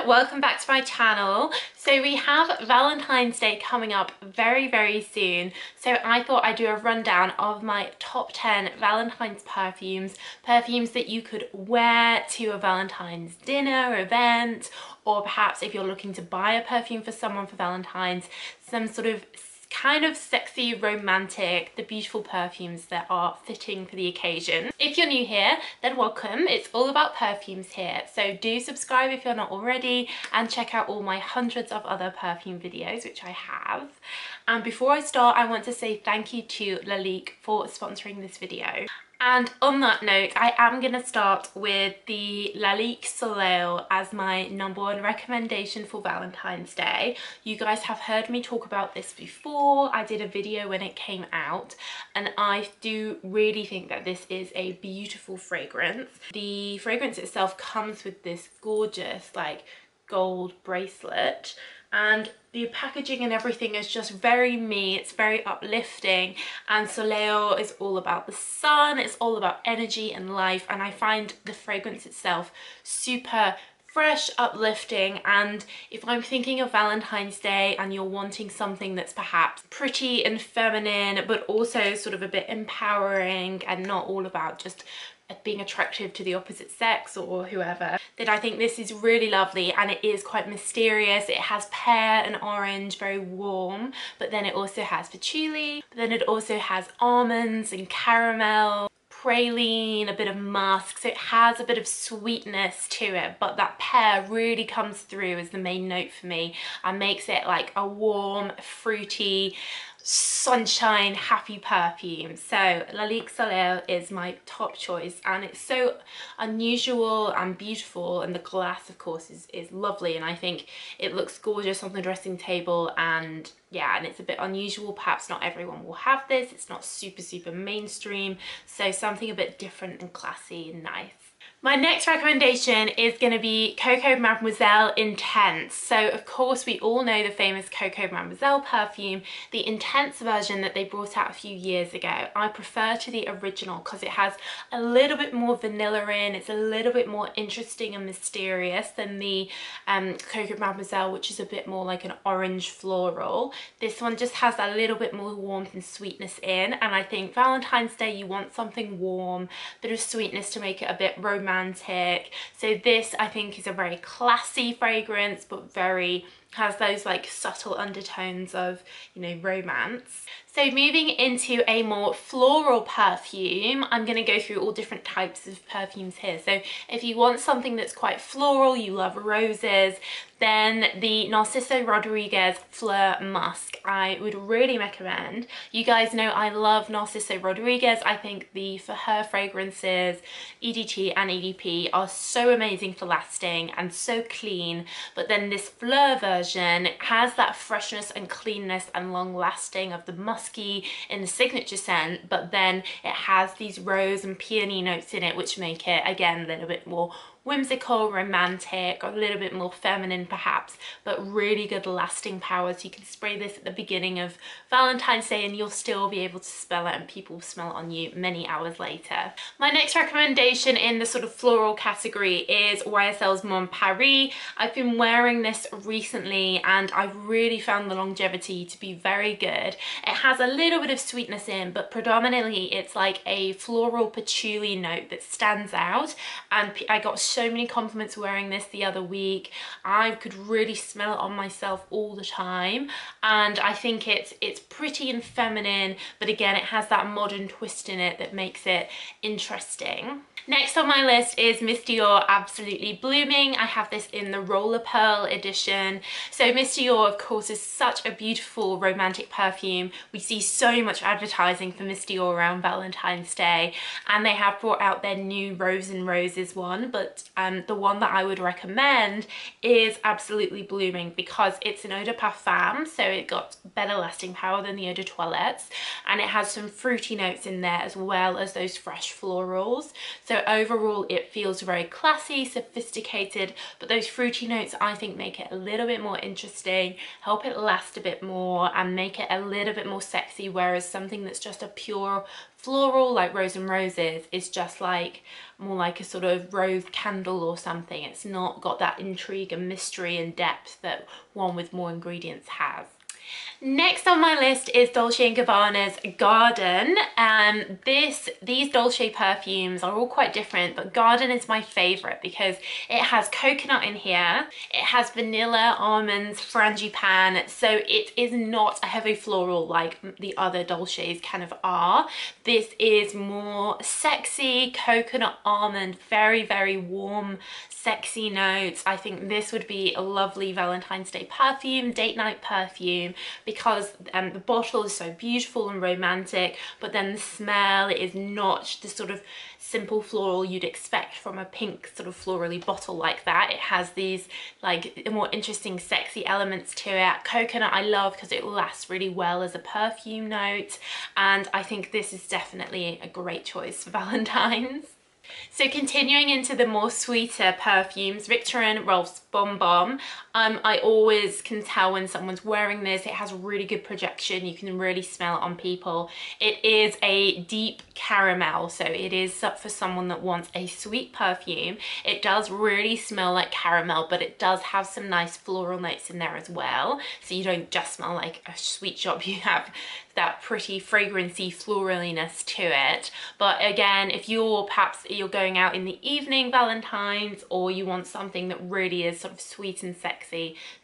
welcome back to my channel. So we have Valentine's Day coming up very soon, so I thought I'd do a rundown of my top 10 Valentine's perfumes that you could wear to a Valentine's dinner event, or perhaps if you're looking to buy a perfume for someone for Valentine's, some sort of kind of sexy, romantic, the beautiful perfumes that are fitting for the occasion. If you're new here, then welcome. It's all about perfumes here, so do subscribe if you're not already and check out all my hundreds of other perfume videos, which I have. And before I start, I want to say thank you to Lalique for sponsoring this video. And on that note, I am going to start with the Lalique Soleil as my #1 recommendation for Valentine's Day. You guys have heard me talk about this before. I did a video when it came out, and I do really think that this is a beautiful fragrance. The fragrance itself comes with this gorgeous like gold bracelet, and the packaging and everything is just very me. It's very uplifting, and Soleil is all about the sun, it's all about energy and life, and I find the fragrance itself super fresh, uplifting. And if I'm thinking of Valentine's Day and you're wanting something that's perhaps pretty and feminine but also sort of a bit empowering and not all about just being attractive to the opposite sex or whoever, then I think this is really lovely. And it is quite mysterious. It has pear and orange, very warm, but then it also has patchouli, but then it also has almonds and caramel, praline, a bit of musk, so it has a bit of sweetness to it, but that pear really comes through as the main note for me and makes it like a warm, fruity, sunshine, happy perfume. So Lalique Soleil is my top choice, and it's so unusual and beautiful, and the glass of course is lovely, and I think it looks gorgeous on the dressing table. And yeah, and it's a bit unusual, perhaps not everyone will have this. It's not super mainstream, so something a bit different and classy and nice. My next recommendation is going to be Coco Mademoiselle Intense. So of course we all know the famous Coco Mademoiselle perfume, the Intense version that they brought out a few years ago. I prefer to the original because it has a little bit more vanilla in, it's a little bit more interesting and mysterious than the Coco Mademoiselle, which is a bit more like an orange floral. This one just has a little bit more warmth and sweetness in, and I think Valentine's Day you want something warm, bit of sweetness to make it a bit romantic. So this I think is a very classy fragrance, but has those like subtle undertones of, you know, romance. So moving into a more floral perfume, I'm going to go through all different types of perfumes here. So if you want something that's quite floral, you love roses, then the Narciso Rodriguez Fleur Musk I would really recommend. You guys know I love Narciso Rodriguez. I think for her fragrances, EDT and EDP are so amazing for lasting and so clean, but then this Fleur version has that freshness and cleanness and long lasting of the musky in the signature scent, but then it has these rose and peony notes in it, which make it again a little bit more whimsical, romantic, or a little bit more feminine perhaps, but really good lasting power. So you can spray this at the beginning of Valentine's Day and you'll still be able to smell it, and people will smell it on you many hours later. My next recommendation in the sort of floral category is YSL's Mon Paris. I've been wearing this recently and I've really found the longevity to be very good. It has a little bit of sweetness in, but predominantly it's like a floral patchouli note that stands out, and I got so many compliments wearing this the other week. I could really smell it on myself all the time, and I think it's pretty and feminine, but again it has that modern twist in it that makes it interesting. Next on my list is Miss Dior Absolutely Blooming. I have this in the Roller Pearl edition. So Miss Dior of course is such a beautiful romantic perfume. We see so much advertising for Miss Dior around Valentine's Day, and they have brought out their new Rose and Roses one, but the one that I would recommend is Absolutely Blooming because it's an eau de parfum, so it got better lasting power than the eau de toilettes, and it has some fruity notes in there as well as those fresh florals. So overall it feels very classy, sophisticated, but those fruity notes I think make it a little bit more interesting, help it last a bit more and make it a little bit more sexy, whereas something that's just a pure floral like Rose and Roses is just like more like a sort of rose candle or something. It's not got that intrigue and mystery and depth that one with more ingredients has. Next on my list is Dolce & Gabbana's Garden. These Dolce perfumes are all quite different, but Garden is my favorite because it has coconut in here, it has vanilla, almonds, frangipane, so it is not a heavy floral like the other Dolces kind of are. This is more sexy, coconut, almond, very, very warm, sexy notes. I think this would be a lovely Valentine's Day perfume, date night perfume, because the bottle is so beautiful and romantic, but then the smell is not the sort of simple floral you'd expect from a pink sort of florally bottle like that. It has these like more interesting sexy elements to it. Coconut I love because it lasts really well as a perfume note, and I think this is definitely a great choice for Valentine's. So continuing into the more sweeter perfumes, Viktor & Rolf's Bom Bom. I always can tell when someone's wearing this. It has really good projection. You can really smell it on people. It is a deep caramel, so it is for someone that wants a sweet perfume. It does really smell like caramel, but it does have some nice floral notes in there as well. So you don't just smell like a sweet shop, you have that pretty fragrancy floraliness to it. But again, if you're going out in the evening Valentine's, or you want something that really is sort of sweet and sexy,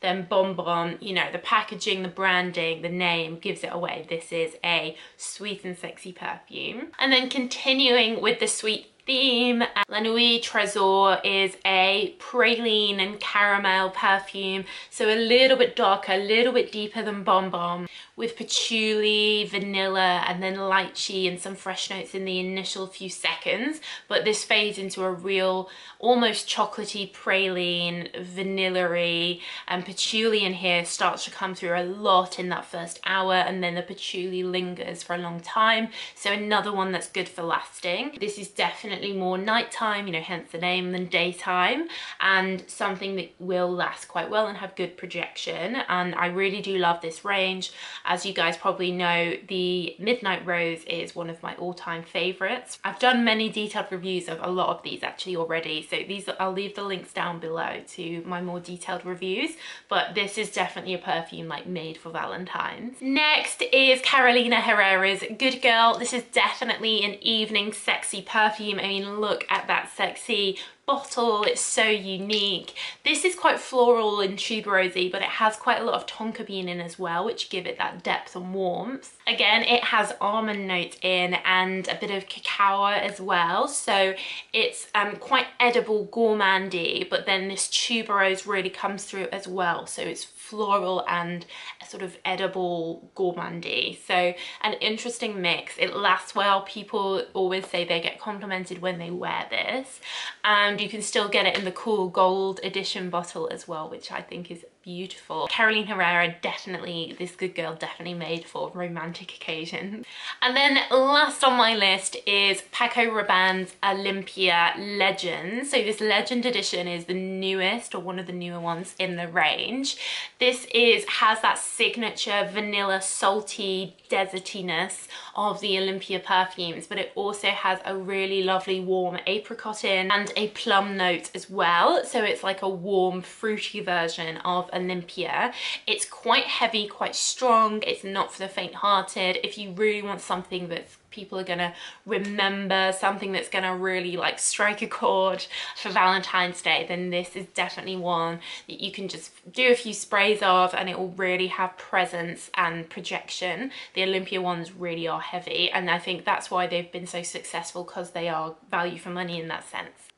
then Bom Bom, you know, the packaging, the branding, the name gives it away. This is a sweet and sexy perfume. And then continuing with the sweet theme, La Nuit Trésor is a praline and caramel perfume, so a little bit darker, a little bit deeper than Bom Bom, with patchouli, vanilla, and then lychee and some fresh notes in the initial few seconds, but this fades into a real almost chocolatey praline, vanilla-y, and patchouli in here starts to come through a lot in that first hour, and then the patchouli lingers for a long time, so another one that's good for lasting. This is definitely more nighttime, you know, hence the name, than daytime, and something that will last quite well and have good projection. And I really do love this range. As you guys probably know, the Midnight Rose is one of my all-time favorites. I've done many detailed reviews of a lot of these actually already, so these I'll leave the links down below to my more detailed reviews, but this is definitely a perfume like made for Valentine's. Next is Carolina Herrera's Good Girl. This is definitely an evening sexy perfume. I mean, look at that sexy bottle, it's so unique. This is quite floral and tuberosy, but it has quite a lot of tonka bean in as well, which give it that depth and warmth. Again, it has almond notes in and a bit of cacao as well, so it's quite edible, gourmandy, but then this tuberose really comes through as well, so it's floral and a sort of edible gourmandy. So an interesting mix. It lasts well. People always say they get complimented when they wear this, and you can still get it in the cool gold edition bottle as well, which I think is beautiful. Carolina Herrera, definitely, this Good Girl definitely made for romantic occasions. And then last on my list is Paco Rabanne's Olympia Legend. So this Legend edition is the newest, or one of the newer ones in the range. This has that signature vanilla salty desertiness of the Olympia perfumes, but it also has a really lovely warm apricot in and a plum note as well. So it's like a warm fruity version of Olympia. It's quite heavy, quite strong. It's not for the faint-hearted. If you really want something that's people are gonna remember, something that's gonna really like strike a chord for Valentine's Day, then this is definitely one that you can just do a few sprays of and it will really have presence and projection. The Olympia ones really are heavy, and I think that's why they've been so successful, because they are value for money in that sense.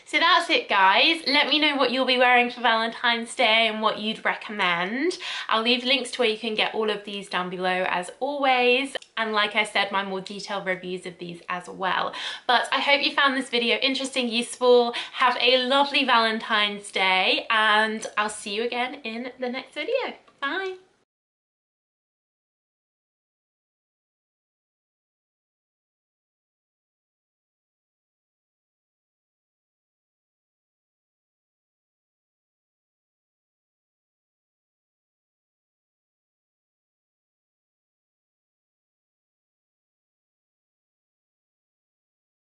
So that's it, guys. Let me know what you'll be wearing for Valentine's Day and what you'd recommend. I'll leave links to where you can get all of these down below as always, and like I said, my more detailed reviews of these as well. But I hope you found this video interesting, useful. Have a lovely Valentine's Day, and I'll see you again in the next video. Bye.